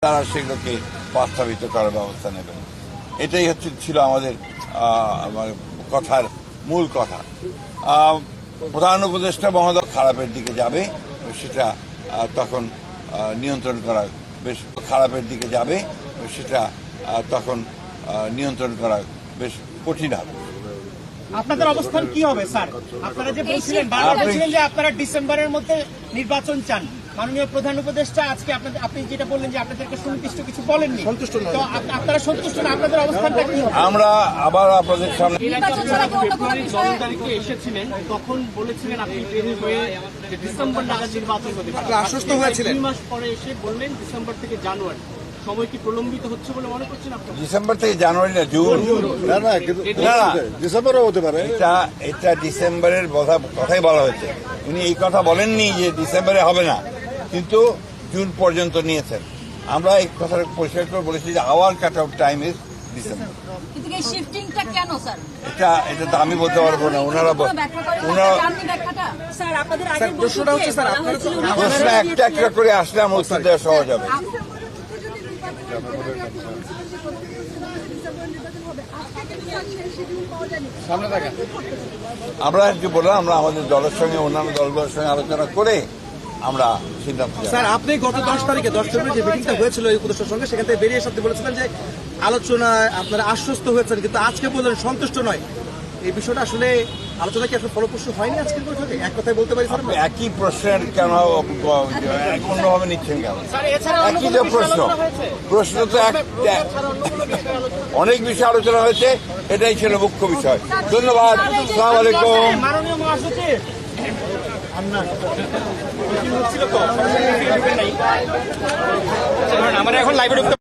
তারা সেগুলোকে বাস্তবায়িত করার ব্যবস্থা নেবেন। এটাই ছিল আমাদের কথার মূল কথা। প্রধান উপদেষ্টা মহোদয় খারাপের দিকে যাবে, সেটা তখন নিয়ন্ত্রণ করা বেশ খারাপের দিকে যাবে, সেটা তখন নিয়ন্ত্রণ করা বেশ কঠিন হবে। আপনাদের অবস্থান কি হবে স্যার? আপনারা যে বলছিলেন যে আপনারা ডিসেম্বরের মধ্যে নির্বাচন চান, মাননীয় প্রধান উপদেষ্টা আজকে আপনি যেটা বললেন যে আপনাদেরকে সুনির্দিষ্ট কিছু বলেননি, তো আপনারা সন্তুষ্ট না? আপনাদের অবস্থানটা কি হবে? আমরা আবার আপনাদের সামনে ফেব্রুয়ারির 10 তারিখে এসেছিলেন, তখন বলেছিলেন আপনি দেরি হয়ে ডিসেম্বর নাগাদ নির্বাচন হতে পারে, আশ্বস্ত হয়েছিলেন। 2 মাস পরে এসে বললেন ডিসেম্বর থেকে জানুয়ারি। সময় কি প্রলম্বিত হচ্ছে বলে মনে করছেন আপনারা? ডিসেম্বর থেকে জানুয়ারি না, জুন। না, ডিসেম্বরও হতে পারে। এটা ডিসেম্বরের কথাই বলা হয়েছে। উনি এই কথা বলেননি যে ডিসেম্বরে হবে না, কিন্তু জুন পর্যন্ত নিয়েছেন। আমরা এই কথা পরিষ্কার করে বলেছি যে hour cut out time is December. এটা তো আমি বলতে পারবো না, প্রশ্ন একটা একটা করে আসলে আমার উত্তর দেওয়া সহজ হবে। আমরা যে বললাম, আমরা আমাদের দলের সঙ্গে অন্যান্য দলগুলোর সঙ্গে আলোচনা করে আমরা সিদ্ধান্ত। স্যার, আপনি গত 10 তারিখে 10 ফেব্রুয়ারি যে মিটিংটা হয়েছিল এই উপদেষ্টার সঙ্গে, সেখান থেকে বেরিয়ে এসে বলেছিলেন যে আলোচনায় আপনারা আশ্বস্ত হয়েছেন, কিন্তু আজকে বললেন সন্তুষ্ট নয়। এই বিষয়টা আসলে আলোচনা কি আসলে ফলপ্রসূ হয়নি আজকের বৈঠকে? এক কথায় বলতে পারি স্যার, একই প্রশ্নের কেন অন্যভাবে নিচ্ছেন কেন? একই তো প্রশ্ন তো অনেক বিষয় আলোচনা হয়েছে, এটাই ছিল মুখ্য বিষয়। ধন্যবাদ। আসসালামু আলাইকুম। মাননীয় মহাসচিব, আমরা এখন লাইভে